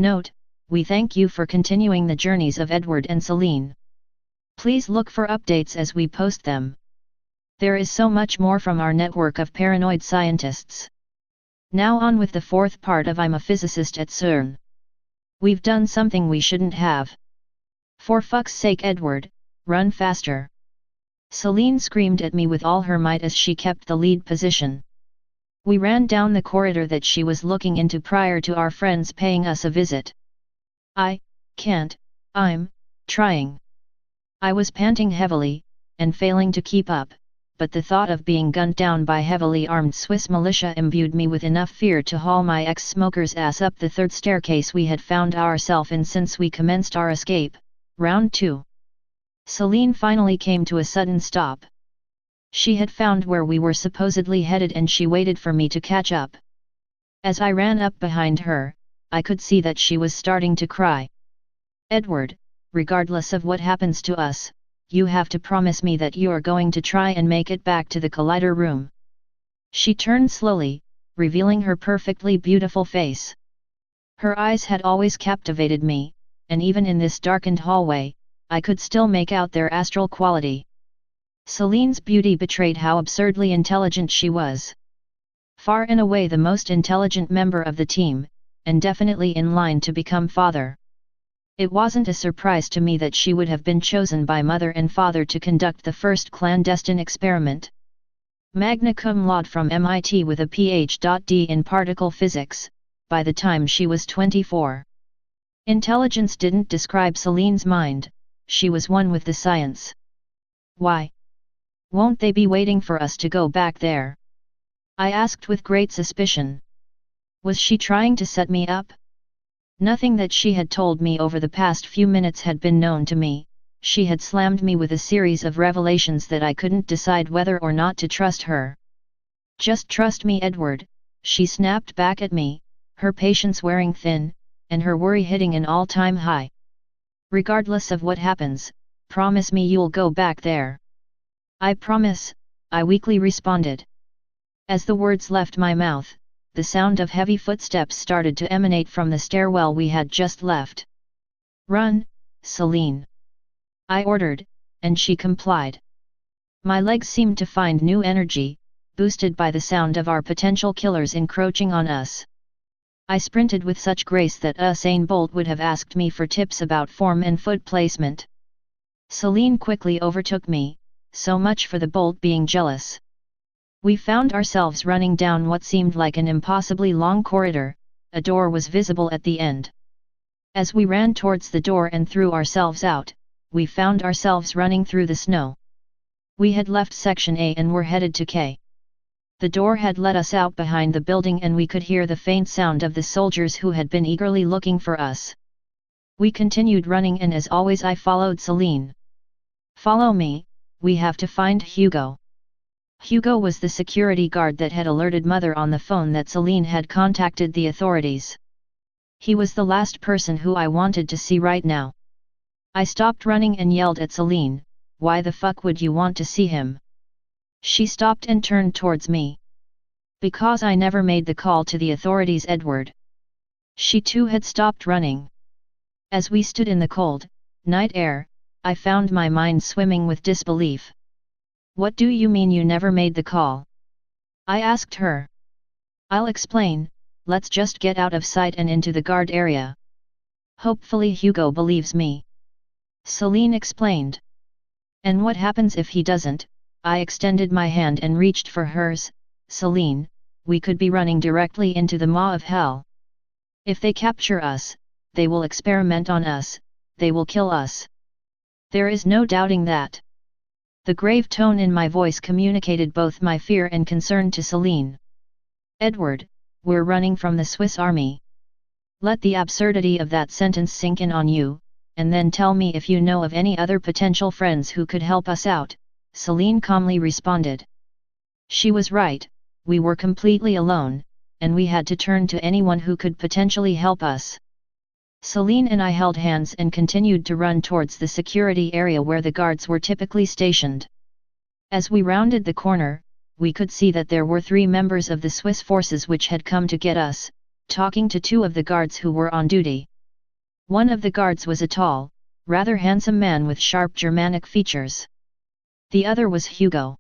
Note: we thank you for continuing the journeys of Edward and Celine. Please look for updates as we post them. There is so much more from our network of paranoid scientists. Now on with the fourth part of I'm a Physicist at CERN. We've done something we shouldn't have. For fuck's sake, Edward, run faster. Celine screamed at me with all her might as she kept the lead position. We ran down the corridor that she was looking into prior to our friends paying us a visit. I can't, I'm trying. I was panting heavily, and failing to keep up, but the thought of being gunned down by heavily armed Swiss militia imbued me with enough fear to haul my ex-smoker's ass up the third staircase we had found ourselves in since we commenced our escape, round 2. Celine finally came to a sudden stop. She had found where we were supposedly headed and she waited for me to catch up. As I ran up behind her, I could see that she was starting to cry. Edward, regardless of what happens to us, you have to promise me that you are going to try and make it back to the collider room. She turned slowly, revealing her perfectly beautiful face. Her eyes had always captivated me, and even in this darkened hallway, I could still make out their astral quality. Celine's beauty betrayed how absurdly intelligent she was. Far and away the most intelligent member of the team, and definitely in line to become father. It wasn't a surprise to me that she would have been chosen by mother and father to conduct the first clandestine experiment. Magna cum laude from MIT with a Ph.D. in particle physics, by the time she was 24. Intelligence didn't describe Celine's mind, she was one with the science. Why? Won't they be waiting for us to go back there? I asked with great suspicion. Was she trying to set me up? Nothing that she had told me over the past few minutes had been known to me. She had slammed me with a series of revelations that I couldn't decide whether or not to trust her. Just trust me, Edward, she snapped back at me, her patience wearing thin, and her worry hitting an all-time high. Regardless of what happens, promise me you'll go back there. I promise, I weakly responded. As the words left my mouth, the sound of heavy footsteps started to emanate from the stairwell we had just left. Run, Celine! I ordered, and she complied. My legs seemed to find new energy, boosted by the sound of our potential killers encroaching on us. I sprinted with such grace that Usain Bolt would have asked me for tips about form and foot placement. Celine quickly overtook me, so much for the Bolt being jealous. We found ourselves running down what seemed like an impossibly long corridor. A door was visible at the end. As we ran towards the door and threw ourselves out, we found ourselves running through the snow. We had left Section A and were headed to K. The door had let us out behind the building and we could hear the faint sound of the soldiers who had been eagerly looking for us. We continued running and as always I followed Celine. Follow me, we have to find Hugo. Hugo was the security guard that had alerted Mother on the phone that Celine had contacted the authorities. He was the last person who I wanted to see right now. I stopped running and yelled at Celine, "Why the fuck would you want to see him?" She stopped and turned towards me. Because I never made the call to the authorities, Edward. She too had stopped running. As we stood in the cold, night air, I found my mind swimming with disbelief. What do you mean you never made the call? I asked her. I'll explain, let's just get out of sight and into the guard area. Hopefully Hugo believes me. Celine explained. And what happens if he doesn't? I extended my hand and reached for hers. Celine, we could be running directly into the maw of hell. If they capture us, they will experiment on us, they will kill us. There is no doubting that. The grave tone in my voice communicated both my fear and concern to Celine. Edward, we're running from the Swiss army. Let the absurdity of that sentence sink in on you, and then tell me if you know of any other potential friends who could help us out, Celine calmly responded. She was right, we were completely alone, and we had to turn to anyone who could potentially help us. Celine and I held hands and continued to run towards the security area where the guards were typically stationed. As we rounded the corner, we could see that there were 3 members of the Swiss forces which had come to get us, talking to 2 of the guards who were on duty. One of the guards was a tall, rather handsome man with sharp Germanic features. The other was Hugo.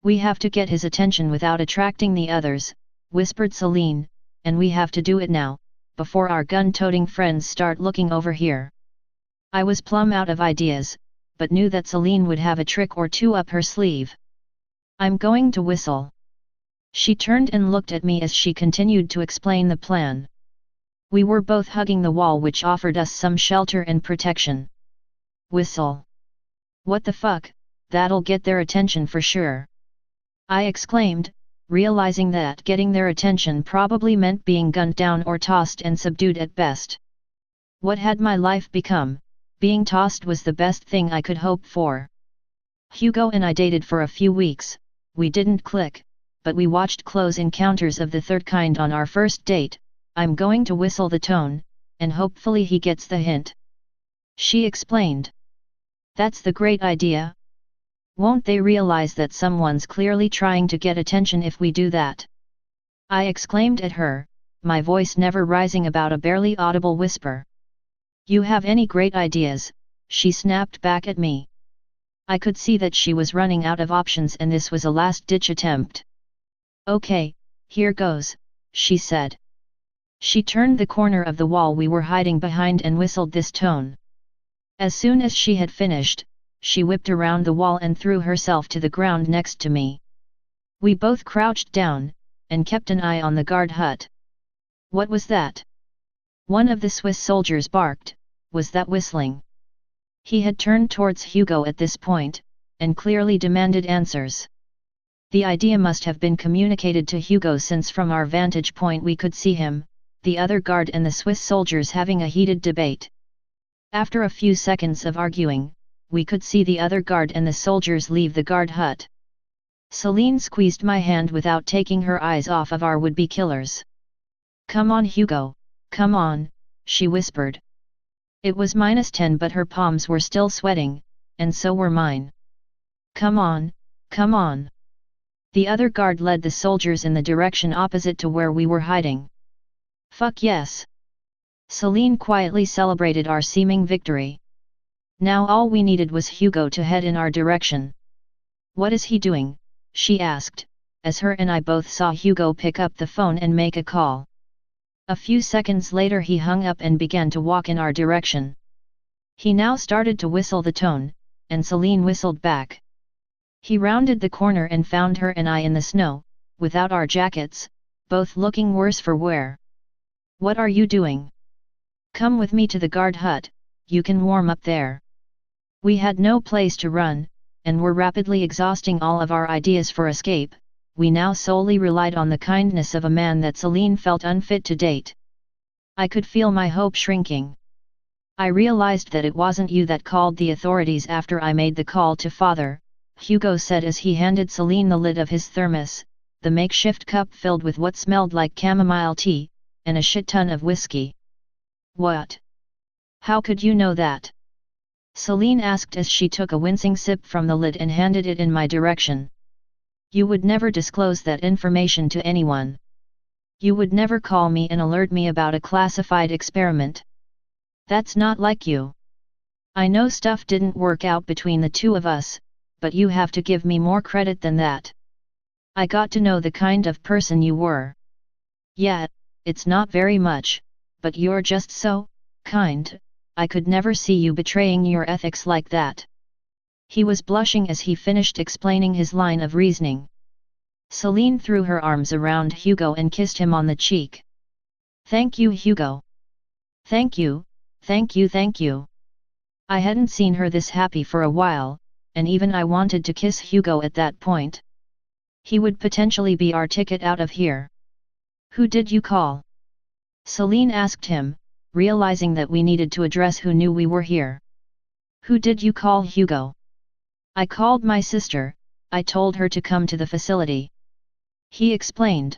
"We have to get his attention without attracting the others," whispered Celine, "and we have to do it now, before our gun-toting friends start looking over here." I was plumb out of ideas, but knew that Celine would have a trick or two up her sleeve. "I'm going to whistle." She turned and looked at me as she continued to explain the plan. We were both hugging the wall which offered us some shelter and protection. "Whistle. What the fuck, that'll get their attention for sure," I exclaimed, realizing that getting their attention probably meant being gunned down or tossed and subdued at best. What had my life become? Being tossed was the best thing I could hope for. Hugo and I dated for a few weeks, we didn't click, but we watched close encounters of the third kind on our first date. "I'm going to whistle the tone, and hopefully he gets the hint," she explained. "That's the great idea. Won't they realize that someone's clearly trying to get attention if we do that?" I exclaimed at her, my voice never rising above a barely audible whisper. "You have any great ideas?" she snapped back at me. I could see that she was running out of options and this was a last-ditch attempt. "Okay, here goes," she said. She turned the corner of the wall we were hiding behind and whistled this tone. As soon as she had finished, she whipped around the wall and threw herself to the ground next to me. We both crouched down, and kept an eye on the guard hut. "What was that?" one of the Swiss soldiers barked. "Was that whistling?" He had turned towards Hugo at this point, and clearly demanded answers. The idea must have been communicated to Hugo since from our vantage point we could see him, the other guard and the Swiss soldiers having a heated debate. After a few seconds of arguing, we could see the other guard and the soldiers leave the guard hut. Celine squeezed my hand without taking her eyes off of our would-be killers. "Come on Hugo, come on," she whispered. It was -10 but her palms were still sweating, and so were mine. "Come on, come on." The other guard led the soldiers in the direction opposite to where we were hiding. "Fuck yes!" Celine quietly celebrated our seeming victory. Now all we needed was Hugo to head in our direction. "What is he doing?" she asked, as her and I both saw Hugo pick up the phone and make a call. A few seconds later he hung up and began to walk in our direction. He now started to whistle the tone, and Celine whistled back. He rounded the corner and found her and I in the snow, without our jackets, both looking worse for wear. "What are you doing? Come with me to the guard hut, you can warm up there." We had no place to run, and were rapidly exhausting all of our ideas for escape. We now solely relied on the kindness of a man that Celine felt unfit to date. I could feel my hope shrinking. "I realized that it wasn't you that called the authorities after I made the call to father," Hugo said as he handed Celine the lid of his thermos, the makeshift cup filled with what smelled like chamomile tea, and a shit ton of whiskey. "What? How could you know that?" Celine asked as she took a wincing sip from the lid and handed it in my direction. "You would never disclose that information to anyone. You would never call me and alert me about a classified experiment. That's not like you. I know stuff didn't work out between the two of us, but you have to give me more credit than that. I got to know the kind of person you were. Yeah, it's not very much, but you're just so kind. I could never see you betraying your ethics like that." He was blushing as he finished explaining his line of reasoning. Celine threw her arms around Hugo and kissed him on the cheek. "Thank you Hugo. Thank you, thank you, thank you." I hadn't seen her this happy for a while, and even I wanted to kiss Hugo at that point. He would potentially be our ticket out of here. "Who did you call?" Celine asked him, realizing that we needed to address who knew we were here. "Who did you call Hugo?" "I called my sister, I told her to come to the facility. He explained.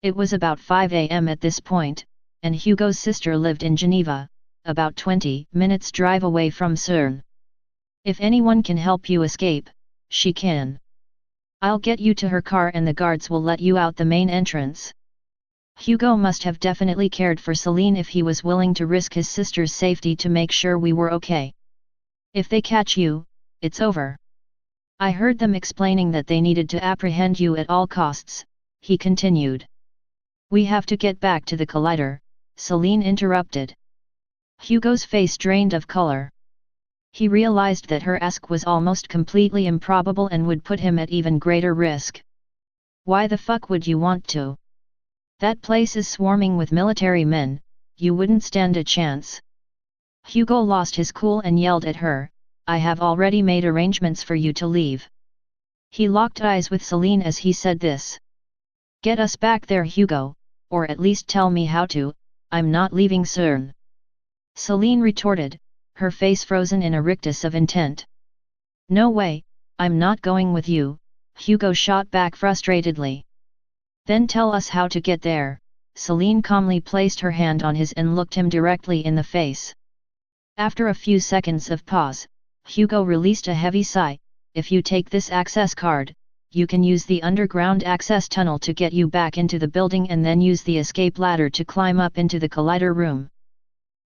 It was about 5 a.m. at this point, and Hugo's sister lived in Geneva, about 20 minutes drive away from CERN. If anyone can help you escape, she can. I'll get you to her car and the guards will let you out the main entrance. Hugo must have definitely cared for Celine if he was willing to risk his sister's safety to make sure we were okay. If they catch you, it's over. I heard them explaining that they needed to apprehend you at all costs, he continued. We have to get back to the collider, Celine interrupted. Hugo's face drained of color. He realized that her ask was almost completely improbable and would put him at even greater risk. Why the fuck would you want to? That place is swarming with military men, you wouldn't stand a chance. Hugo lost his cool and yelled at her, I have already made arrangements for you to leave. He locked eyes with Celine as he said this. Get us back there, Hugo, or at least tell me how to, I'm not leaving CERN. Celine retorted, her face frozen in a rictus of intent. No way, I'm not going with you, Hugo shot back frustratedly. Then tell us how to get there, Celine calmly placed her hand on his and looked him directly in the face. After a few seconds of pause, Hugo released a heavy sigh, if you take this access card, you can use the underground access tunnel to get you back into the building and then use the escape ladder to climb up into the collider room.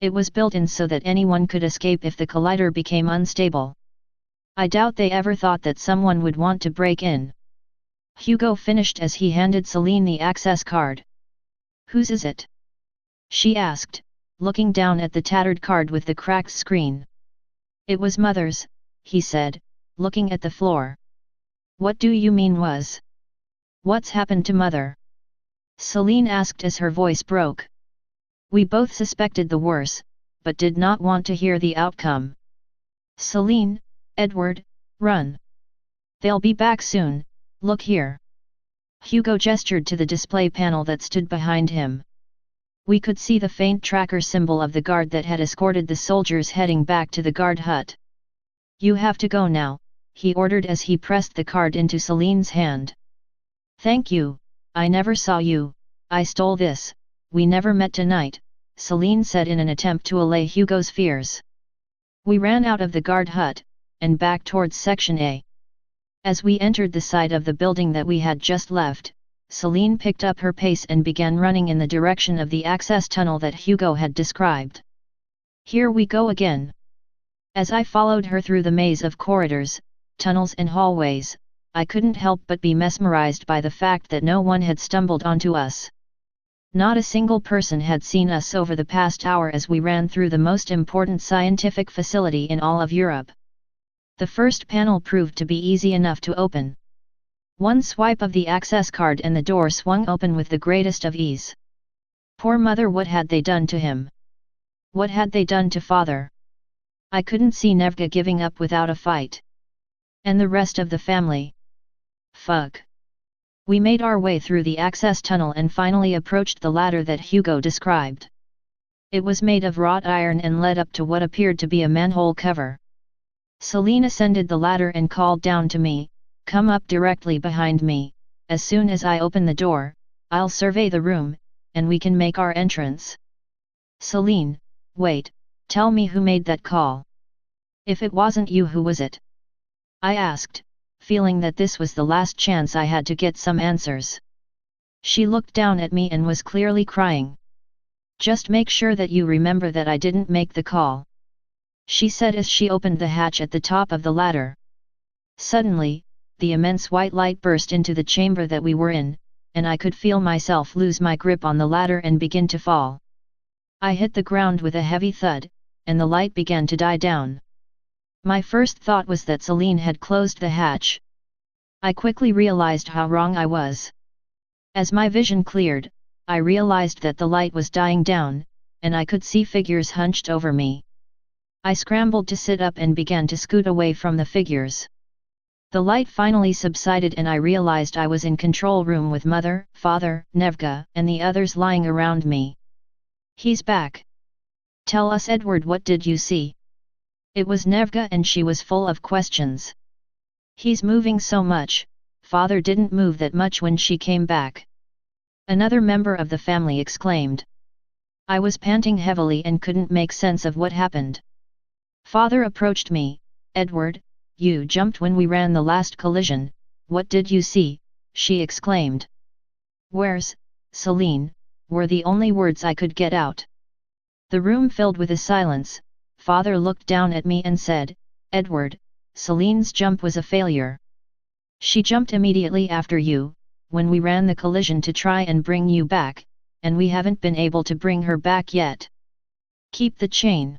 It was built in so that anyone could escape if the collider became unstable. I doubt they ever thought that someone would want to break in. Hugo finished as he handed Celine the access card. Whose is it? She asked, looking down at the tattered card with the cracked screen. It was Mother's, he said, looking at the floor. What do you mean was? What's happened to Mother? Celine asked as her voice broke. We both suspected the worst, but did not want to hear the outcome. Celine, Edward, run. They'll be back soon, look here. Hugo gestured to the display panel that stood behind him. We could see the faint tracker symbol of the guard that had escorted the soldiers heading back to the guard hut. You have to go now, he ordered as he pressed the card into Celine's hand. Thank you, I never saw you, I stole this, we never met tonight, Celine said in an attempt to allay Hugo's fears. We ran out of the guard hut, and back towards Section A. As we entered the side of the building that we had just left, Celine picked up her pace and began running in the direction of the access tunnel that Hugo had described. Here we go again. As I followed her through the maze of corridors, tunnels and hallways, I couldn't help but be mesmerized by the fact that no one had stumbled onto us. Not a single person had seen us over the past hour as we ran through the most important scientific facility in all of Europe. The first panel proved to be easy enough to open. One swipe of the access card and the door swung open with the greatest of ease. Poor Mother, what had they done to him? What had they done to Father? I couldn't see Nevka giving up without a fight. And the rest of the family? Fuck. We made our way through the access tunnel and finally approached the ladder that Hugo described. It was made of wrought iron and led up to what appeared to be a manhole cover. Celine ascended the ladder and called down to me, come up directly behind me, as soon as I open the door, I'll survey the room, and we can make our entrance. Celine, wait, tell me who made that call. If it wasn't you, who was it? I asked, feeling that this was the last chance I had to get some answers. She looked down at me and was clearly crying. Just make sure that you remember that I didn't make the call, she said as she opened the hatch at the top of the ladder. Suddenly, the immense white light burst into the chamber that we were in, and I could feel myself lose my grip on the ladder and begin to fall. I hit the ground with a heavy thud, and the light began to die down. My first thought was that Celine had closed the hatch. I quickly realized how wrong I was. As my vision cleared, I realized that the light was dying down, and I could see figures hunched over me. I scrambled to sit up and began to scoot away from the figures. The light finally subsided and I realized I was in control room with Mother, Father, Nevka, and the others lying around me. He's back. Tell us, Edward, what did you see? It was Nevka and she was full of questions. He's moving so much, father didn't move that much when she came back. Another member of the family exclaimed. I was panting heavily and couldn't make sense of what happened. Father approached me. Edward, you jumped when we ran the last collision, what did you see? She exclaimed. Where's Celine? Were the only words I could get out. The room filled with a silence. Father looked down at me and said, Edward, Celine's jump was a failure. She jumped immediately after you, when we ran the collision to try and bring you back, and we haven't been able to bring her back yet. Keep the chain.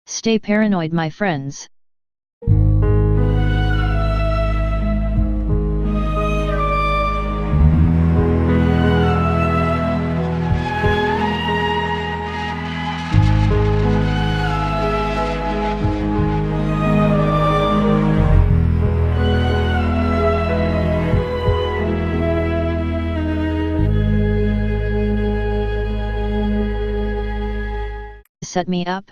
Stay paranoid, my friends. Set me up?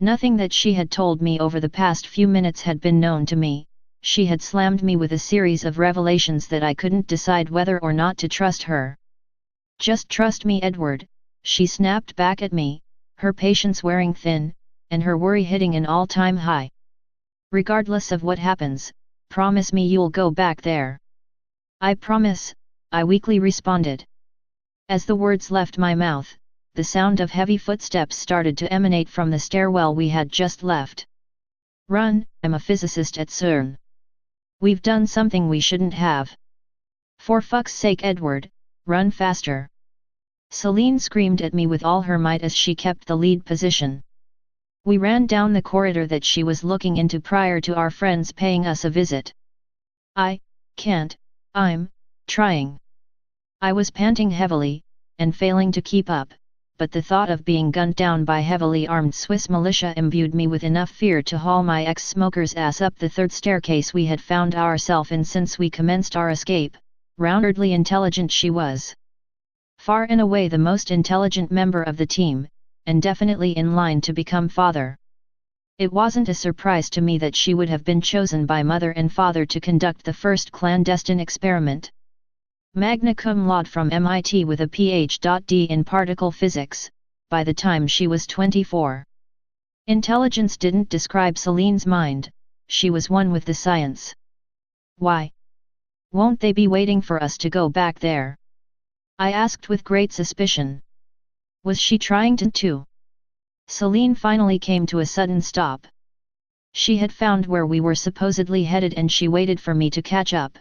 Nothing that she had told me over the past few minutes had been known to me. She had slammed me with a series of revelations that I couldn't decide whether or not to trust her. Just trust me, Edward, she snapped back at me, her patience wearing thin, and her worry hitting an all-time high. Regardless of what happens, promise me you'll go back there. I promise, I weakly responded. As the words left my mouth, the sound of heavy footsteps started to emanate from the stairwell we had just left. Run, I'm a physicist at CERN. We've done something we shouldn't have. For fuck's sake, Edward, run faster. Celine screamed at me with all her might as she kept the lead position. We ran down the corridor that she was looking into prior to our friends paying us a visit. I can't, I'm trying. I was panting heavily, and failing to keep up. But the thought of being gunned down by heavily armed Swiss militia imbued me with enough fear to haul my ex-smoker's ass up the third staircase we had found ourselves in since we commenced our escape. Roundedly intelligent she was. Far and away the most intelligent member of the team, and definitely in line to become father. It wasn't a surprise to me that she would have been chosen by mother and father to conduct the first clandestine experiment. Magna cum laude from MIT with a Ph.D. in particle physics, by the time she was 24. Intelligence didn't describe Celine's mind, she was one with the science. Why? Won't they be waiting for us to go back there? I asked with great suspicion. Was she trying to? Celine finally came to a sudden stop. She had found where we were supposedly headed and she waited for me to catch up.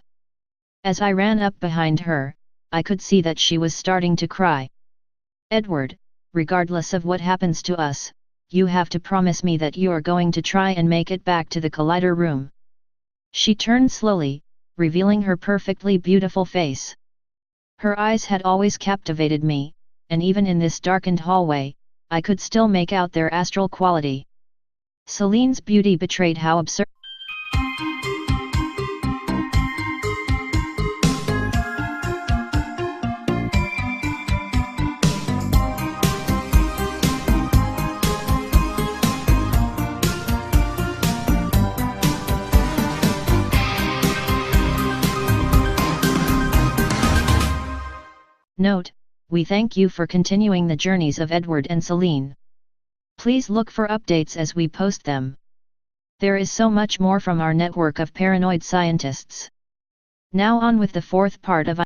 As I ran up behind her, I could see that she was starting to cry. Edward, regardless of what happens to us, you have to promise me that you are going to try and make it back to the collider room. She turned slowly, revealing her perfectly beautiful face. Her eyes had always captivated me, and even in this darkened hallway, I could still make out their astral quality. Celine's beauty betrayed how absurd. Note, we thank you for continuing the journeys of Edward and Celine. Please look for updates as we post them. There is so much more from our network of paranoid scientists. Now on with the fourth part of